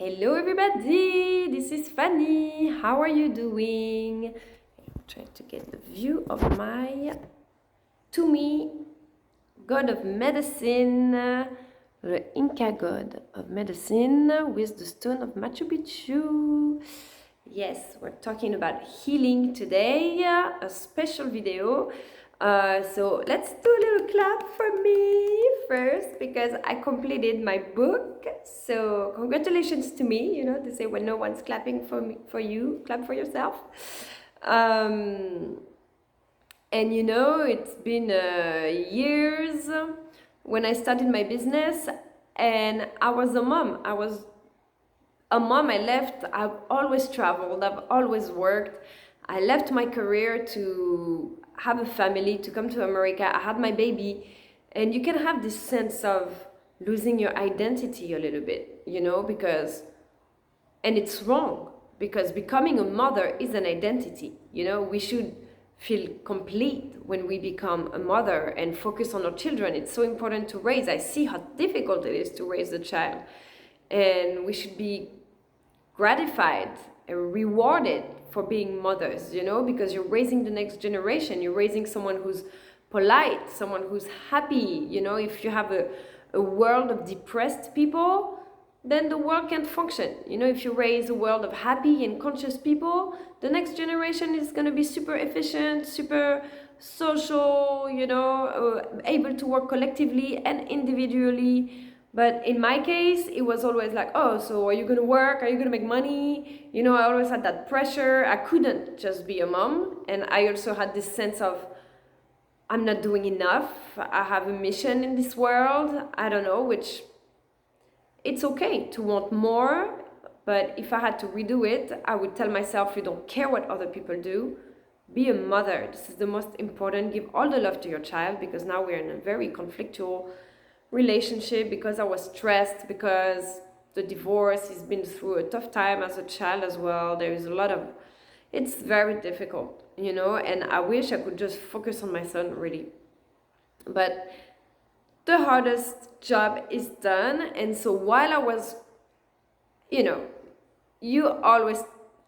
Hello everybody, this is Fanny. How are you doing? I'm trying to get the view of my, to me, god of medicine, the Inca god of medicine with the stone of Machu Picchu. Yes, we're talking about healing today, a special video. So let's do a little clap for me first because I completed my book. So congratulations to me. You know, they say when no one's clapping for me, for you, clap for yourself. And you know, it's been years when I started my business, and I was a mom. I left. I've always traveled. I've always worked. I left my career to have a family, to come to America. I had my baby, and you can have this sense of losing your identity a little bit, you know, and it's wrong because becoming a mother is an identity. You know, we should feel complete when we become a mother and focus on our children. It's so important to raise. I see how difficult it is to raise a child, and we should be gratified and rewarded for being mothers, you know, because you're raising the next generation. You're raising someone who's polite, someone who's happy. You know, if you have a world of depressed people, then the world can't function. You know, if you raise a world of happy and conscious people, the next generation is going to be super efficient, super social, you know, able to work collectively and individually. But in my case, it was always like, oh, so are you going to work? Are you going to make money? You know, I always had that pressure. I couldn't just be a mom. And I also had this sense of, I'm not doing enough. I have a mission in this world. I don't know, which it's okay to want more. But if I had to redo it, I would tell myself, you don't care what other people do. Be a mother. This is the most important. Give all the love to your child, because now we're in a very conflictual relationship, because I was stressed, because the divorce has been through a tough time as a child as well. There is a lot of, it's very difficult, you know, and I wish I could just focus on my son, really. But the hardest job is done. And so while I was, you know, you always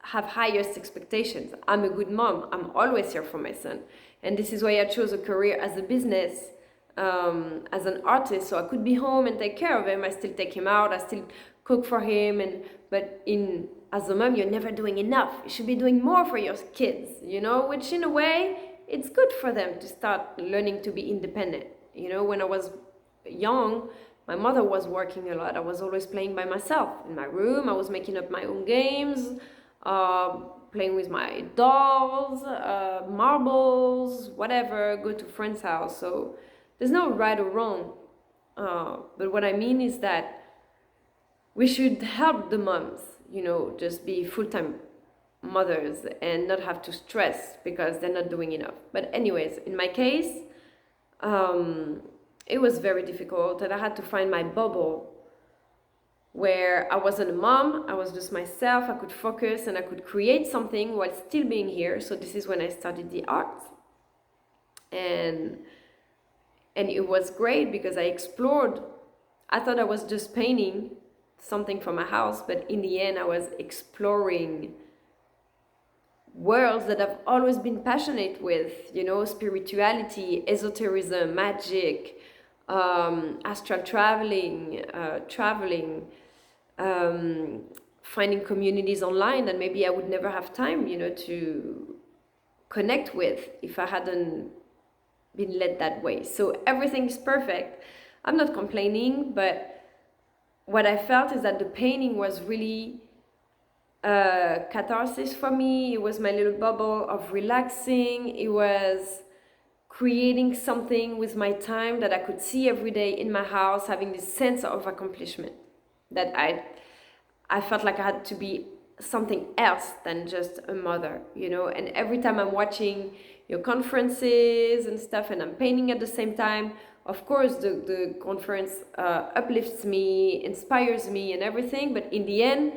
have highest expectations. I'm a good mom. I'm always here for my son. And this is why I chose a career as a business, as an artist, so I could be home and take care of him. I still take him out, I still cook for him, but as a mom, you're never doing enough. You should be doing more for your kids, you know, which in a way, it's good for them to start learning to be independent. You know, when I was young, my mother was working a lot. I was always playing by myself in my room. I was making up my own games, playing with my dolls, marbles, whatever, go to friend's house. So there's no right or wrong, but what I mean is that we should help the moms, you know, just be full-time mothers and not have to stress because they're not doing enough. But anyways, in my case, it was very difficult, and I had to find my bubble where I wasn't a mom, I was just myself. I could focus and I could create something while still being here. So this is when I started the art, and it was great because I explored. I thought I was just painting something from my house, but in the end I was exploring worlds that I've always been passionate with, you know, spirituality, esotericism, magic, astral traveling, finding communities online that maybe I would never have time, you know, to connect with if I hadn't been led that way. So everything is perfect. I'm not complaining, but what I felt is that the painting was really catharsis for me. It was my little bubble of relaxing. It was creating something with my time that I could see every day in my house, having this sense of accomplishment that I felt like I had to be something else than just a mother, you know. And every time I'm watching your conferences and stuff and I'm painting at the same time, of course the conference uplifts me, inspires me and everything, but in the end,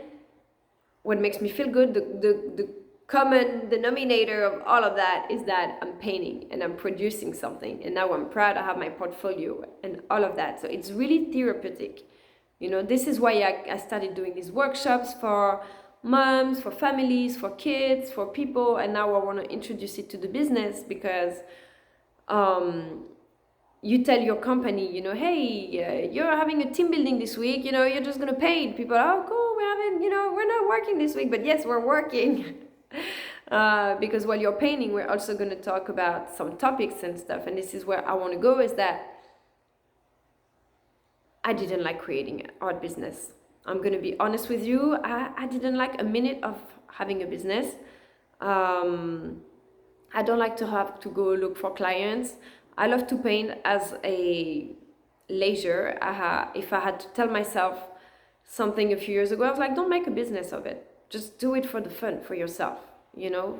what makes me feel good, the common denominator of all of that is that I'm painting and I'm producing something, and now I'm proud. I have my portfolio and all of that. So it's really therapeutic You know, this is why I started doing these workshops for moms, for families, for kids, for people, and now I want to introduce it to the business because you tell your company, you know, hey, you're having a team building this week, you know, you're just gonna pay it. People are, oh, cool, we're not working this week, but yes, we're working. Because while you're painting, we're also gonna talk about some topics and stuff, and this is where I want to go, is that I didn't like creating an art business. I'm gonna be honest with you, I didn't like a minute of having a business. I don't like to have to go look for clients. I love to paint as a leisure. If I had to tell myself something a few years ago, I was like, don't make a business of it. Just do it for the fun, for yourself, you know,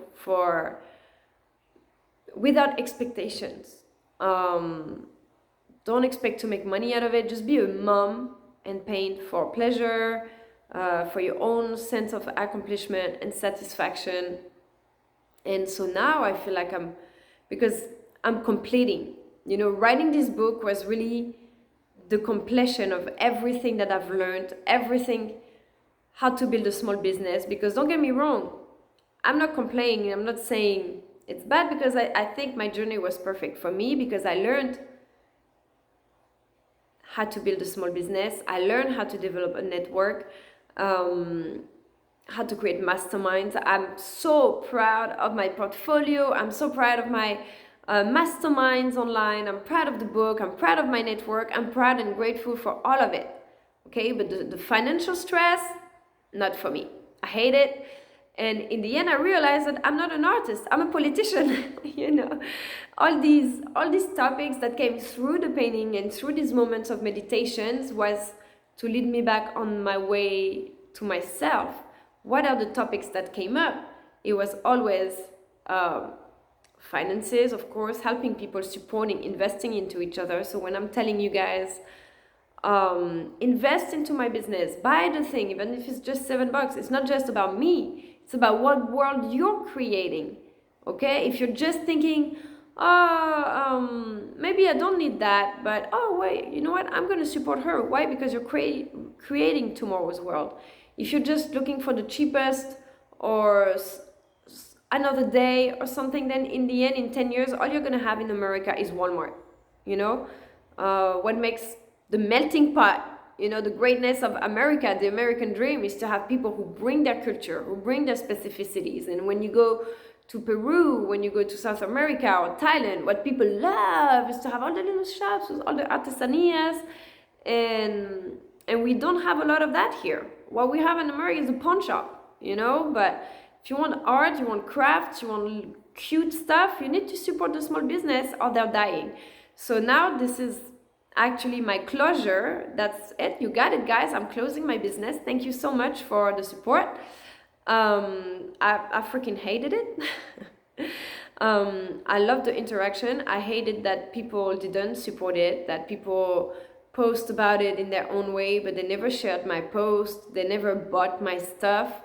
without expectations. Don't expect to make money out of it. Just be a mom and paint for pleasure, for your own sense of accomplishment and satisfaction. And so now I feel like because I'm completing. You know, writing this book was really the completion of everything that I've learned, everything, how to build a small business. Because don't get me wrong, I'm not complaining. I'm not saying it's bad, because I think my journey was perfect for me, because I learned how to build a small business. I learned how to develop a network, how to create masterminds. I'm so proud of my portfolio. I'm so proud of my masterminds online. I'm proud of the book. I'm proud of my network. I'm proud and grateful for all of it. Okay, but the financial stress, not for me. I hate it. And in the end, I realized that I'm not an artist. I'm a politician. You know, all these topics that came through the painting and through these moments of meditations was to lead me back on my way to myself. What are the topics that came up? It was always finances, of course, helping people, supporting, investing into each other. So when I'm telling you guys, invest into my business, buy the thing, even if it's just $7, it's not just about me. It's about what world you're creating. Okay? If you're just thinking, maybe I don't need that, but oh wait, you know what? I'm going to support her. Why? Because you're creating tomorrow's world. If you're just looking for the cheapest or another day or something, then in the end, in 10 years, all you're going to have in America is Walmart. You know? What makes the melting pot, you know, the greatness of America, the American dream, is to have people who bring their culture, who bring their specificities. And when you go to Peru, when you go to South America or Thailand, what people love is to have all the little shops with all the artesanias. And we don't have a lot of that here. What we have in America is a pawn shop, you know. But if you want art, you want crafts, you want cute stuff, you need to support the small business or they're dying. So now this is actually my closure. That's it. You got it, guys. I'm closing my business. Thank you so much for the support. I freaking hated it. I love the interaction. I hated that people didn't support it, that people post about it in their own way, but they never shared my post. They never bought my stuff.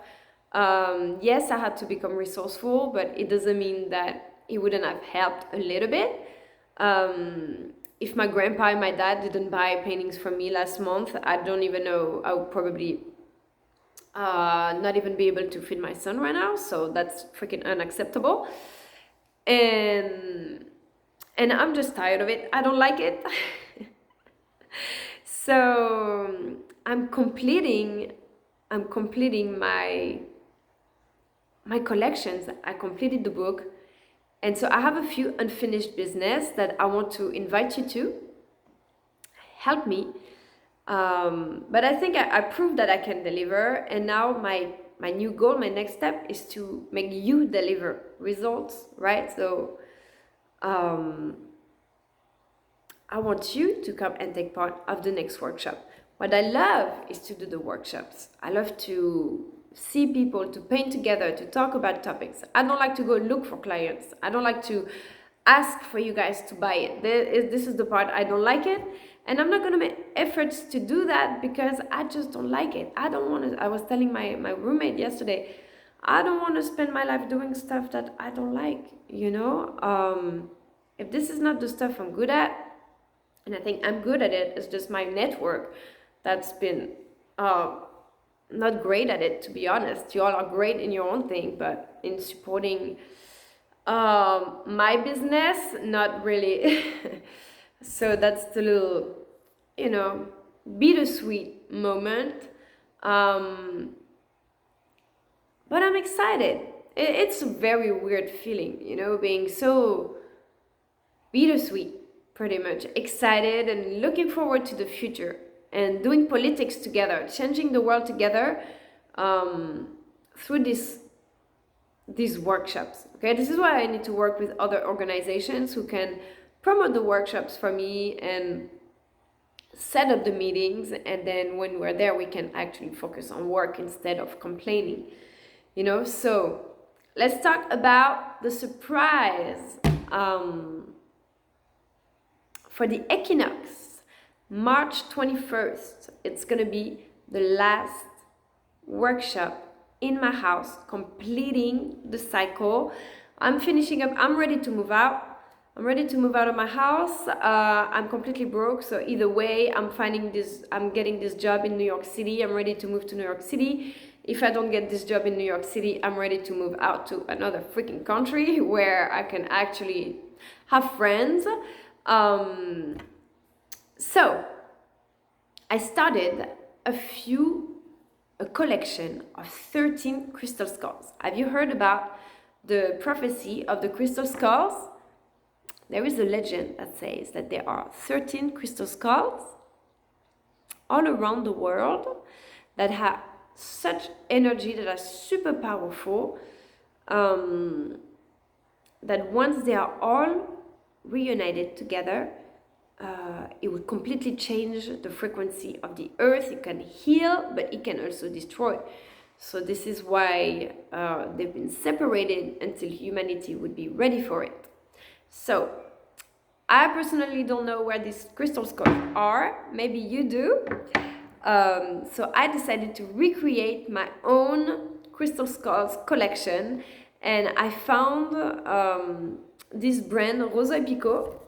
Yes, I had to become resourceful, but it doesn't mean that it wouldn't have helped a little bit. If my grandpa and my dad didn't buy paintings from me last month, I don't even know, I would probably not even be able to feed my son right now. So that's freaking unacceptable. And I'm just tired of it. I don't like it. So I'm completing my collections. I completed the book. And so I have a few unfinished business that I want to invite you to. Help me. But I think I proved that I can deliver. And now my new goal, my next step is to make you deliver results, right? So I want you to come and take part of the next workshop. What I love is to do the workshops. I love to see people, to paint together, to talk about topics. I don't like to go look for clients. I don't like to ask for you guys to buy it. This is the part I don't like it. And I'm not going to make efforts to do that because I just don't like it. I don't want to, I was telling my roommate yesterday, I don't want to spend my life doing stuff that I don't like, you know? If this is not the stuff I'm good at, and I think I'm good at it, it's just my network. that's been not great at it, to be honest. You all are great in your own thing, but in supporting my business, not really. So that's the little, you know, bittersweet moment. But I'm excited. It's a very weird feeling, you know, being so bittersweet, pretty much excited and looking forward to the future and doing politics together, changing the world together through these workshops. Okay, this is why I need to work with other organizations who can promote the workshops for me and set up the meetings, and then when we're there we can actually focus on work instead of complaining, you know. So let's talk about the surprise for the equinox, March 21st. It's gonna be the last workshop in my house, completing the cycle. I'm finishing up, I'm ready to move out. I'm ready to move out of my house. I'm completely broke, so either way, I'm getting this job in New York City. I'm ready to move to New York City. If I don't get this job in New York City, I'm ready to move out to another freaking country where I can actually have friends. So I started a collection of 13 crystal skulls. Have you heard about the prophecy of the crystal skulls? There is a legend that says that there are 13 crystal skulls all around the world that have such energy, that are super powerful, that once they are all reunited together, it will completely change the frequency of the earth. It can heal, but it can also destroy. So this is why they've been separated until humanity would be ready for it. So I personally don't know where these crystal skulls are. Maybe you do. So I decided to recreate my own crystal skulls collection, and I found this brand Rosa Pico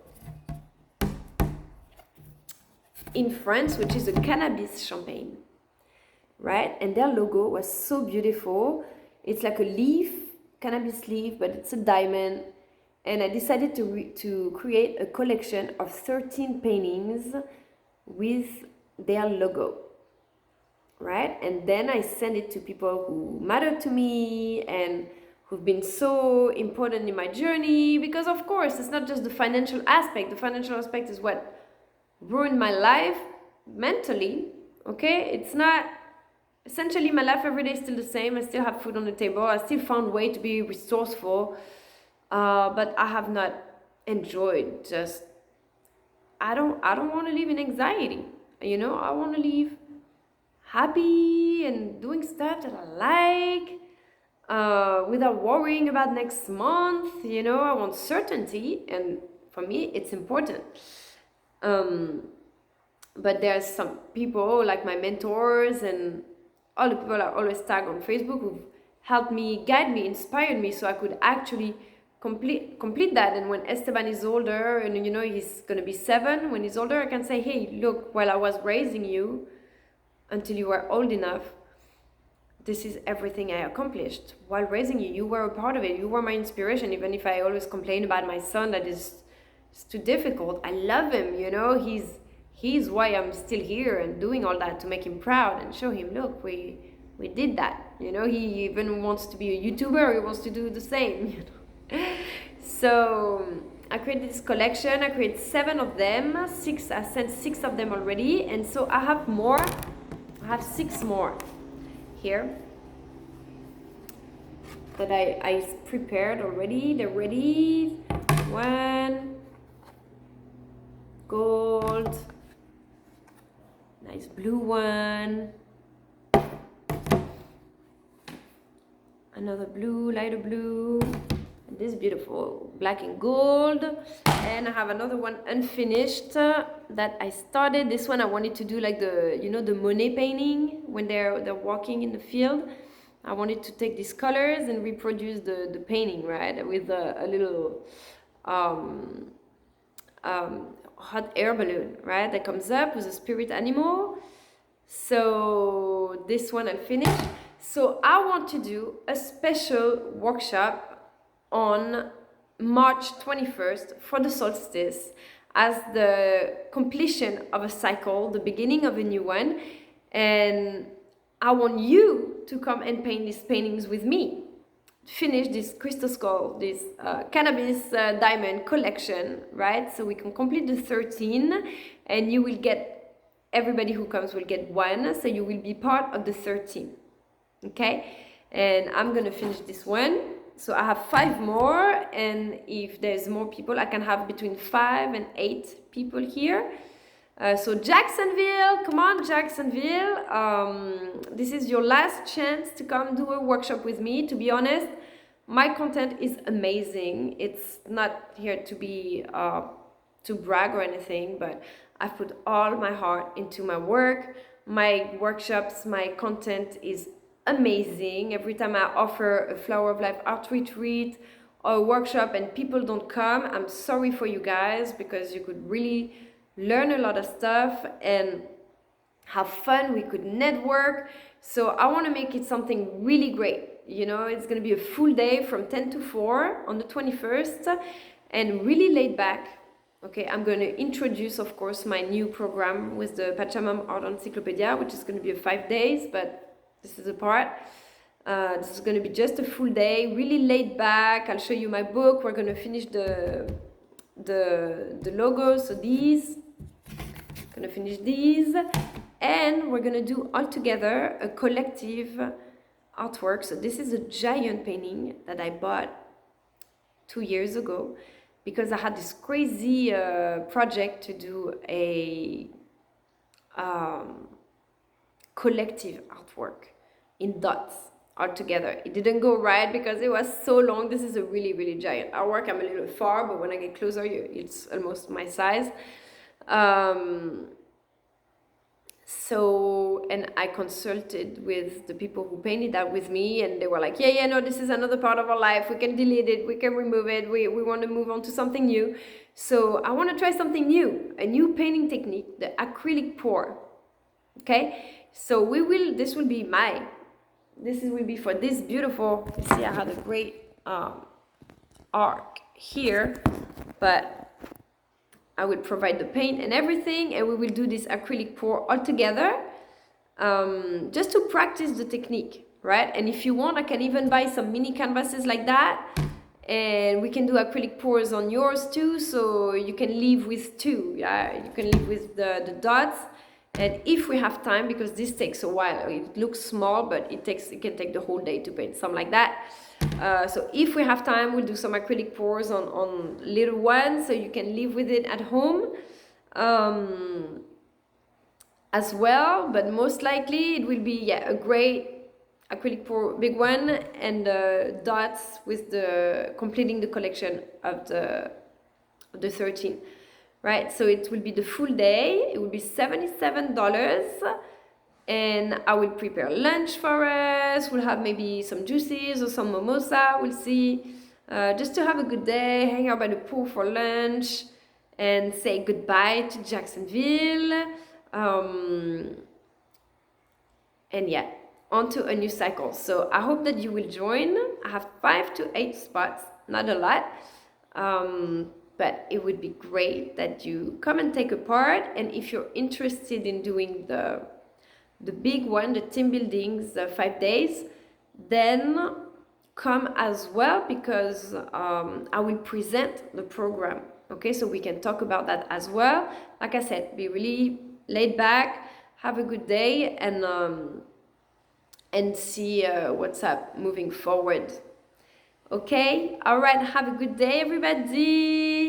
in France, which is a cannabis champagne, right? And their logo was so beautiful. It's like a leaf, cannabis leaf, but it's a diamond. And I decided to create a collection of 13 paintings with their logo, right? And then I send it to people who matter to me and who've been so important in my journey, because of course it's not just the financial aspect. The financial aspect is what ruined my life mentally, okay? It's not, essentially my life every day is still the same. I still have food on the table. I still found a way to be resourceful, but I have not enjoyed just, I don't want to live in anxiety, you know. I want to live happy and doing stuff that I like, without worrying about next month, you know. I want certainty, and for me it's important. But there's some people like my mentors and all the people I always tag on Facebook who've helped me, guide me, inspired me, so I could actually complete that. And when Esteban is older, and you know, he's gonna be 7, when he's older, I can say, hey, look, while I was raising you until you were old enough, this is everything I accomplished while raising you. You were a part of it. You were my inspiration. Even if I always complain about my son that it's too difficult, I love him, you know. He's why I'm still here and doing all that, to make him proud and show him, look, we did that, you know. He even wants to be a YouTuber. He wants to do the same, you know. So I created this collection. I created 7 of them. I sent 6 of them already, and so I have more. I have 6 more here that I prepared already. They're ready. 1 gold, nice blue one, another blue, lighter blue, and this beautiful black and gold. And I have another one unfinished that I started. This one I wanted to do like the, you know, the Monet painting when they're walking in the field. I wanted to take these colors and reproduce the painting, right, with a little hot air balloon, right, that comes up with a spirit animal. So this one I'll finish. So I want to do a special workshop on March 21st for the solstice as the completion of a cycle, the beginning of a new one. And I want you to come and paint these paintings with me. Finish this crystal skull, this cannabis diamond collection, right? So we can complete the 13 and you will get, everybody who comes will get one, so you will be part of the 13, okay? And I'm gonna finish this one. So I have 5 more, and if there's more people, I can have between 5 and 8 people here. So Jacksonville, come on Jacksonville, this is your last chance to come do a workshop with me. To be honest, my content is amazing. It's not here to be to brag or anything, but I've put all my heart into my work. My workshops, my content is amazing. Every time I offer a Flower of Life art retreat or a workshop and people don't come, I'm sorry for you guys, because you could really learn a lot of stuff and have fun. We could network. So I want to make it something really great. You know, it's going to be a full day from 10 to 4 on the 21st and really laid back. Okay, I'm going to introduce, of course, my new program with the Pachamam Art Encyclopedia, which is going to be a 5 days, but this is a part. This is going to be just a full day, really laid back. I'll show you my book. We're going to finish the logos, so these. Gonna finish these, and we're gonna do all together a collective artwork. So this is a giant painting that I bought 2 years ago because I had this crazy project to do a collective artwork in dots all together. It didn't go right because it was so long. This is a really, really giant artwork. I'm a little far, but when I get closer, it's almost my size. So, and I consulted with the people who painted that with me, and they were like, yeah, no, this is another part of our life. We can delete it, we can remove it, we want to move on to something new. So I want to try something new, a new painting technique, the acrylic pour. Okay, so this will be for this beautiful, you see I had a great arc here, but I will provide the paint and everything, and we will do this acrylic pour all together, just to practice the technique, right? And if you want, I can even buy some mini canvases like that, and we can do acrylic pours on yours too, so you can leave with 2, yeah? You can leave with the dots, and if we have time, because this takes a while, it looks small, but it can take the whole day to paint, something like that. So if we have time, we'll do some acrylic pours on little ones, so you can live with it at home as well. But most likely it will be a great acrylic pour, big one, and dots with completing the collection of the 13, right? So it will be the full day. It will be $77. And I will prepare lunch for us. We'll have maybe some juices or some mimosa, we'll see. Just to have a good day, hang out by the pool for lunch, and say goodbye to Jacksonville. And yeah, on to a new cycle. So I hope that you will join. I have 5 to 8 spots, not a lot. But it would be great that you come and take a part. And if you're interested in doing the big one, the team buildings, 5 days, then come as well, because I will present the program. Okay, so we can talk about that as well. Like I said, be really laid back, have a good day, and see what's up moving forward. Okay, all right, have a good day, everybody.